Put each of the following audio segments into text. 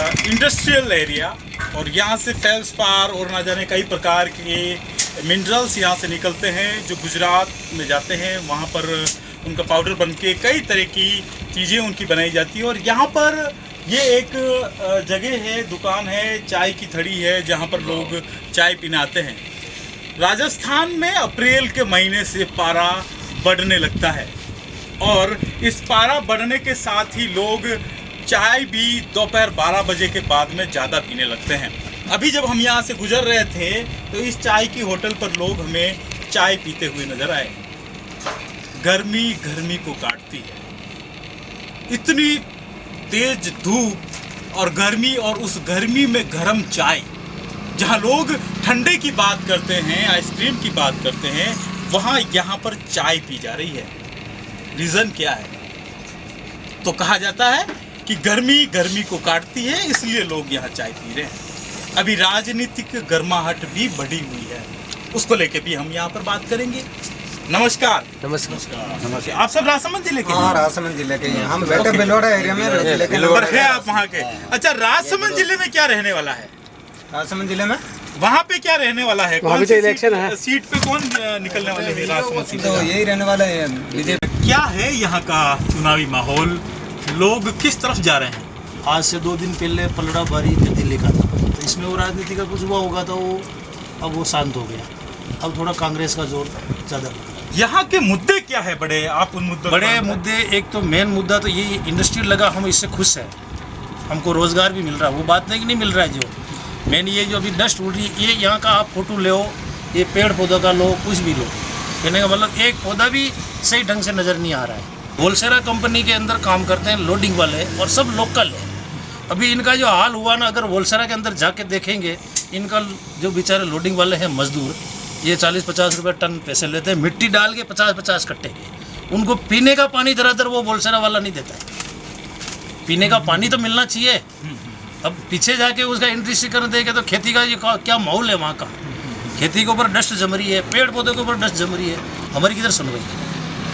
Industrial area और यहाँ से फेल्सपार और ना जाने कई प्रकार के मिनरल्स यहाँ से निकलते हैं जो गुजरात में जाते हैं। वहाँ पर उनका पाउडर बनके कई तरह की चीज़ें उनकी बनाई जाती हैं। और यहाँ पर ये एक जगह है, दुकान है, चाय की थड़ी है जहाँ पर लोग चाय पीने आते हैं। राजस्थान में अप्रैल के महीने से पारा बढ़ने लगता है और इस पारा बढ़ने के साथ ही लोग चाय भी दोपहर 12 बजे के बाद में ज़्यादा पीने लगते हैं। अभी जब हम यहाँ से गुजर रहे थे तो इस चाय की होटल पर लोग हमें चाय पीते हुए नज़र आए। गर्मी गर्मी को काटती है, इतनी तेज धूप और गर्मी, और उस गर्मी में गर्म चाय। जहाँ लोग ठंडे की बात करते हैं, आइसक्रीम की बात करते हैं, वहाँ यहाँ पर चाय पी जा रही है। रीज़न क्या है? तो कहा जाता है कि गर्मी गर्मी को काटती है, इसलिए लोग यहाँ चाय पी रहे हैं। अभी राजनीतिक गर्माहट भी बढ़ी हुई है, उसको लेके भी हम यहाँ पर बात करेंगे। नमस्कार। नमस्कार। आप सब राजसमंद जिले के? हाँ, राजसमंद जिले के हैं। हम बैठे बिलोड़ा एरिया में है आप वहाँ के? अच्छा, राजसमंद जिले में क्या रहने वाला है? राजसमंद जिले में वहाँ पे क्या रहने वाला है? वहाँ भी तो इलेक्शन है। सीट पे कौन निकलने वाले हैं राजसमंद सीट? तो यही रहने वाला है बीजेपी। क्या है यहाँ का चुनावी माहौल? लोग किस तरफ जा रहे हैं? आज से 2 दिन पहले पलड़ा बारी दिल्ली का था, तो इसमें वो राजनीति का कुछ हुआ होगा, तो अब वो शांत हो गया। अब थोड़ा कांग्रेस का जोर ज़्यादा। यहाँ के मुद्दे क्या है बड़े? आप उन मुद्दों बड़े मुद्दे, एक तो मेन मुद्दा तो ये इंडस्ट्री लगा, हम इससे खुश हैं, हमको रोज़गार भी मिल रहा है। वो बात नहीं कि नहीं मिल रहा है, जो मेन ये जो अभी डस्ट उड़ रही है, ये यहाँ का आप फोटो लो, ये पेड़ पौधों का लो, कुछ भी लो, कहने का मतलब एक पौधा भी सही ढंग से नज़र नहीं आ रहा है। होलसेलर कंपनी के अंदर काम करते हैं लोडिंग वाले, और सब लोकल है। अभी इनका जो हाल हुआ ना, अगर होलसेलर के अंदर जाके देखेंगे, इनका जो बेचारे लोडिंग वाले हैं मजदूर, ये 40-50 रुपये टन पैसे लेते हैं, मिट्टी डाल के 50-50 कट्टे के। उनको पीने का पानी दरअसल वो होलसेलर वाला नहीं देता है। पीने का पानी तो मिलना चाहिए। अब पीछे जाके उसका इंडस्ट्रीकरण देखे तो खेती का ये क्या माहौल है वहाँ का। खेती के ऊपर डस्ट जम रही है, पेड़ पौधों के ऊपर डस्ट जम रही है। हमारी किधर सुनवाई?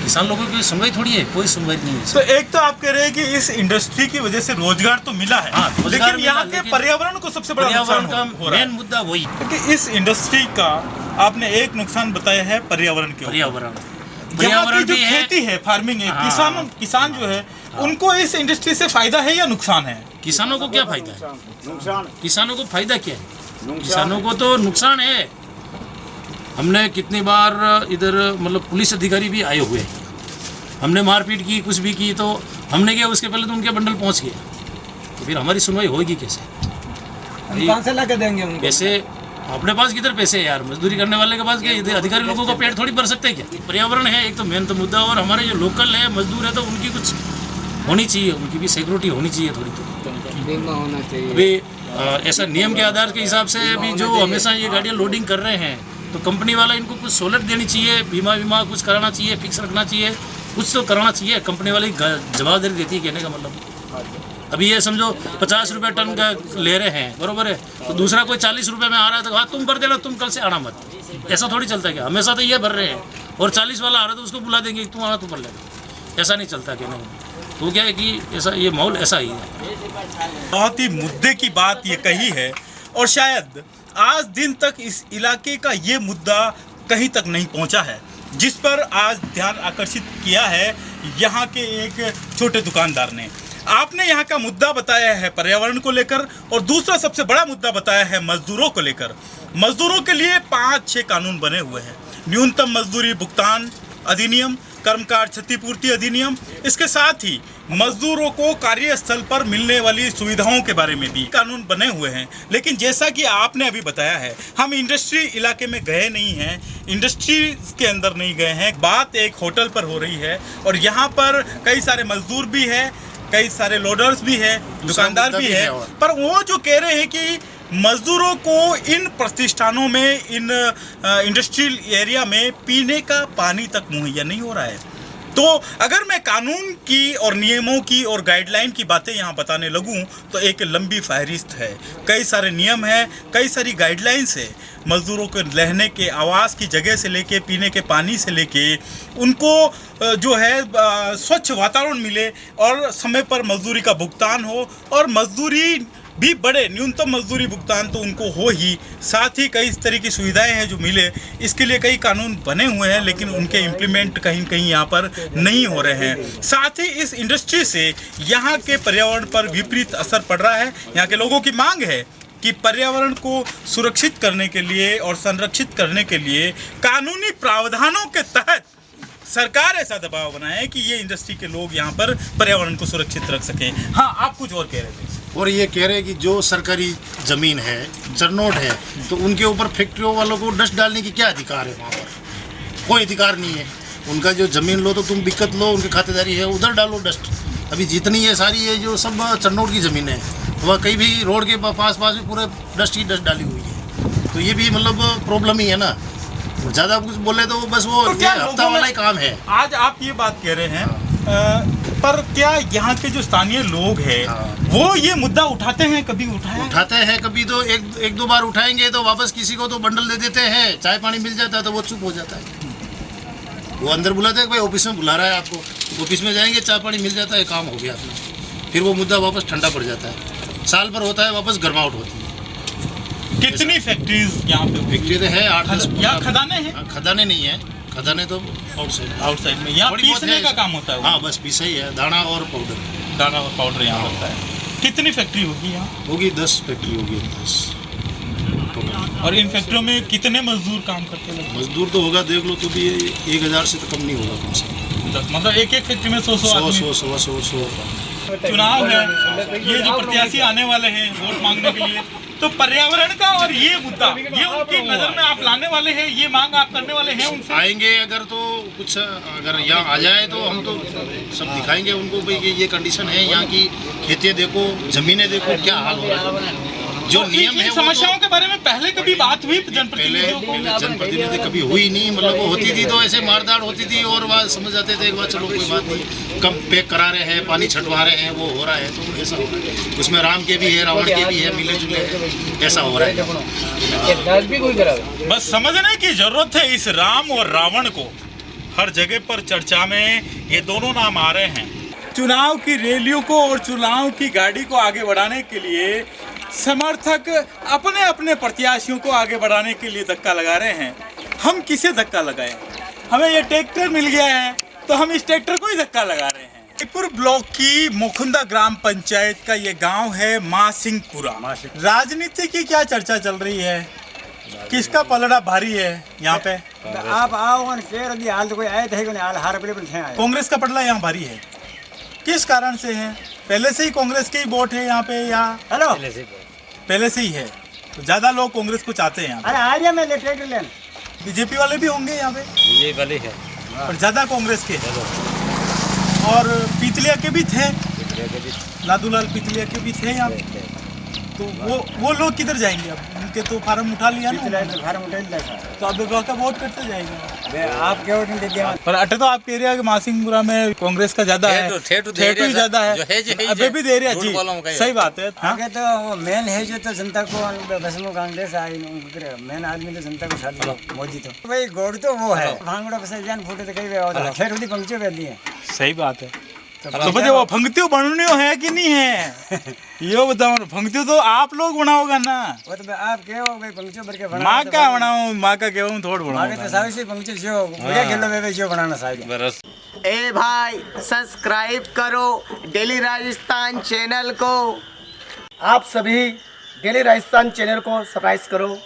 किसान लोगों की सुनवाई थोड़ी है, कोई सुनवाई नहीं है। तो एक तो आप कह रहे हैं कि इस इंडस्ट्री की वजह से रोजगार तो मिला है, हाँ, लेकिन यहाँ के पर्यावरण को सबसे बड़ा नुकसान का हो रहा है। मेन मुद्दा वही क्योंकि इस इंडस्ट्री का आपने एक नुकसान बताया है पर्यावरण के ऊपर। यहाँ की जो खेती है, फार्मिंग है, किसान जो है, उनको इस इंडस्ट्री से फायदा है या नुकसान है? किसानों को क्या फायदा है? किसानों को फायदा क्या है? किसानों को तो नुकसान है। हमने कितनी बार इधर मतलब पुलिस अधिकारी भी आए हुए हैं, हमने मारपीट की, कुछ भी की, तो हमने क्या, उसके पहले तो उनके बंडल पहुंच गए, तो फिर हमारी सुनवाई होगी कैसे? कहाँ से ला के देंगे उनको? पैसे अपने पास किधर पैसे है यार? मजदूरी करने वाले के पास क्या? अधिकारी लोगों का पेट थोड़ी भर सकते हैं क्या? पर्यावरण है एक तो मेन तो मुद्दा, और हमारे जो लोकल है मजदूर है, तो उनकी कुछ होनी चाहिए, उनकी भी सिक्योरिटी होनी चाहिए थोड़ी, तो बीमा होना चाहिए। अभी ऐसा नियम के आधार के हिसाब से अभी जो हमेशा ये गाड़ियाँ लोडिंग कर रहे हैं, तो कंपनी वाला इनको कुछ सहूलत देनी चाहिए, बीमा कुछ कराना चाहिए, फिक्स रखना चाहिए, कुछ तो करना चाहिए। कंपनी वाली जवाबदारी देती है, कहने का मतलब। अभी ये समझो 50 रुपये टन का ले रहे हैं, बरोबर है, तो दूसरा कोई 40 रुपये में आ रहा है, तो हाँ तुम भर देना, तुम कल से आना मत। ऐसा थोड़ी चलता है क्या? हमेशा तो ये भर रहे हैं, और 40 वाला आ रहा है तो उसको बुला देंगे, तुम आना, तुम भर लेना। ऐसा नहीं चलता, कहने का तो क्या है कि ऐसा ये माहौल ऐसा ही है। बहुत ही मुद्दे की बात ये कही है, और शायद आज दिन तक इस इलाके का ये मुद्दा कहीं तक नहीं पहुंचा है, जिस पर आज ध्यान आकर्षित किया है यहाँ के एक छोटे दुकानदार ने। आपने यहाँ का मुद्दा बताया है पर्यावरण को लेकर, और दूसरा सबसे बड़ा मुद्दा बताया है मजदूरों को लेकर। मजदूरों के लिए 5-6 कानून बने हुए हैं। न्यूनतम मजदूरी भुगतान अधिनियम, कर्मकार क्षतिपूर्ति अधिनियम, इसके साथ ही मजदूरों को कार्यस्थल पर मिलने वाली सुविधाओं के बारे में भी कानून बने हुए हैं। लेकिन जैसा कि आपने अभी बताया है, हम इंडस्ट्री इलाके में गए नहीं हैं, इंडस्ट्री के अंदर नहीं गए हैं। बात एक होटल पर हो रही है, और यहाँ पर कई सारे मजदूर भी हैं, कई सारे लोडर्स भी हैं, दुकानदार भी हैं, पर वो जो कह रहे हैं कि मजदूरों को इन प्रतिष्ठानों में, इन इंडस्ट्रियल एरिया में पीने का पानी तक मुहैया नहीं हो रहा है। तो अगर मैं कानून की और नियमों की और गाइडलाइन की बातें यहाँ बताने लगूँ तो एक लंबी फहरिस्त है। कई सारे नियम हैं, कई सारी गाइडलाइंस है। मज़दूरों के रहने के, आवास की जगह से लेके, पीने के पानी से लेके, उनको जो है स्वच्छ वातावरण मिले और समय पर मजदूरी का भुगतान हो, और मजदूरी भी बढ़े, न्यूनतम मजदूरी भुगतान तो उनको हो ही, साथ ही कई तरह की सुविधाएं हैं जो मिले, इसके लिए कई कानून बने हुए हैं लेकिन उनके इम्प्लीमेंट कहीं कहीं यहाँ पर नहीं हो रहे हैं। साथ ही इस इंडस्ट्री से यहाँ के पर्यावरण पर विपरीत असर पड़ रहा है। यहाँ के लोगों की मांग है कि पर्यावरण को सुरक्षित करने के लिए और संरक्षित करने के लिए कानूनी प्रावधानों के तहत सरकार ऐसा दबाव बनाए कि ये इंडस्ट्री के लोग यहाँ पर पर्यावरण को सुरक्षित रख सकें। हाँ, आप कुछ और कह रहे थे। और ये कह रहे हैं कि जो सरकारी ज़मीन है, चरनोट है, तो उनके ऊपर फैक्ट्रियों वालों को डस्ट डालने की क्या अधिकार है? वहाँ पर कोई अधिकार नहीं है। उनका जो ज़मीन लो तो तुम दिक्कत लो, उनकी खातेदारी है, उधर डालो डस्ट। अभी जितनी है सारी है जो सब चरनोट की ज़मीन है, वह कहीं भी रोड के पास भी पूरे डस्ट ही डस्ट डाली हुई है। तो ये भी मतलब प्रॉब्लम ही है ना। ज़्यादा कुछ बोले तो बस वो तो क्या हफ्ता वाला ही काम है। आज आप ये बात कह रहे हैं, पर क्या यहाँ के जो स्थानीय लोग हैं वो ये मुद्दा उठाते हैं? कभी उठाते हैं, कभी तो एक दो बार उठाएंगे तो वापस किसी को तो बंडल दे देते हैं, चाय पानी मिल जाता है तो वो चुप हो जाता है। वो अंदर बुलाते हैं, भाई ऑफिस में बुला रहा है आपको, ऑफिस में जाएंगे, चाय पानी मिल जाता है, काम हो गया अपना। फिर वो मुद्दा वापस ठंडा पड़ जाता है, साल भर होता है, वापस गर्माउट होती है। कितनी फैक्ट्रीज यहाँ पे? फैक्ट्री तो है 8-10। यहाँ खदाने हैं? खदाने नहीं है, खदाने तो आउटसाइड में। यहाँ पीसने का काम होता है? हाँ, बस पीसा ही है, दाना और पाउडर यहाँ होता है। कितनी फैक्ट्री होगी यहाँ? होगी 10 फैक्ट्री होगी, 10। और इन फैक्ट्रियों में कितने मजदूर काम करते हैं? मजदूर तो होगा, देख लो तो भी 1000 से तो कम नहीं होगा कम से कम। मतलब एक फैक्ट्री में 100 चुनाव है, ये जो प्रत्याशी आने वाले हैं वोट मांगने के लिए, तो पर्यावरण का और ये मुद्दा, ये उनकी नजर में आप लाने वाले हैं, ये मांग आप करने वाले हैं उनसे? आएंगे अगर तो कुछ, अगर यहाँ आ जाए तो हम तो सब दिखाएंगे उनको भाई कि ये कंडीशन है, यहाँ की खेतें देखो, जमीनें देखो, क्या हाल हो रहा है। जो तो नियम है समस्याओं के बारे में पहले कभी बात हुई जनप्रतिनिधियों को? पहले जनप्रतिनिधि कभी हुई नहीं, मतलब वो होती थी तो ऐसे मारदाड़ होती थी और वह समझ जाते थे एक बार चलो कोई बात नहीं, कम पैक करा रहे हैं, पानी छटवा रहे हैं, वो हो रहा है, तो ऐसा हो रहा है। उसमें राम के भी है, रावण के भी है, मिले जुले हैं, ऐसा हो रहा है। बस समझने की जरूरत है इस राम और रावण को। हर जगह पर चर्चा में ये दोनों नाम आ रहे हैं। चुनाव की रैलियों को और चुनाव की गाड़ी को आगे बढ़ाने के लिए समर्थक अपने अपने प्रत्याशियों को आगे बढ़ाने के लिए धक्का लगा रहे हैं। हम किसे धक्का लगाएं? हमें ये ट्रैक्टर मिल गया है तो हम इस ट्रैक्टर को ही धक्का लगा रहे हैं। जयपुर ब्लॉक की मुकुंदा ग्राम पंचायत का ये गांव है मासिंगपुरा। राजनीति की क्या चर्चा चल रही है? किसका पलड़ा भारी है यहाँ पे? आप आओ हाल तो कोई आए थे हाल कांग्रेस का पलड़ा यहाँ भारी है। किस कारण से है? पहले से ही कांग्रेस के ही वोट है यहाँ पे या? हेलो, पहले से ही है तो ज्यादा लोग कांग्रेस को चाहते हैं यहाँ पे। अरे आ रहा मैं ट्रैक्टर लेने। बीजेपी वाले भी होंगे यहाँ पे? बीजेपी वाले है पर ज्यादा कांग्रेस के। और पीतलिया के भी थे, लादूलाल पीतलिया के भी थे यहाँ पे। तो वो लोग किधर जाएंगे अब? उनके तो फार्म उठा लिया ना, फार्म उठा लिया, तो अब का वोट करते जाएंगे। आप क्या वोट दे दिया? पर अटे तो आप कह रहे हैं कि मासिंगपुरा में कांग्रेस का ज्यादा है, ठेठू ज्यादा है, अभी भी दे रहे जी। सही बात है। आगे तो मेन है जो तो जनता को बस में कांग्रेस आई, मेन आदमी तो जनता को साथ मोदी तो भाई गोड़ तो वो है, भांगड़ो पे जान फूटे तो कई ठेठू पंक्चर कर दिए। सही बात है। तो बच्चे वो फंक्तियों बनने है कि नहीं है? ये बताओ, फंक्तियों तो आप लोग बनाओगा ना? वो तो आप क्या भाई पंक्चर भर के बना? माँ का बनाओ, माँ का क्या थोड़ा बनाओ। आगे तो सारी से पंक्चर जो बढ़िया खेलो वे जो बनाना चाहिए। ए भाई सब्सक्राइब करो डेली राजस्थान चैनल को। आप सभी डेली राजस्थान चैनल को सब्सक्राइब करो।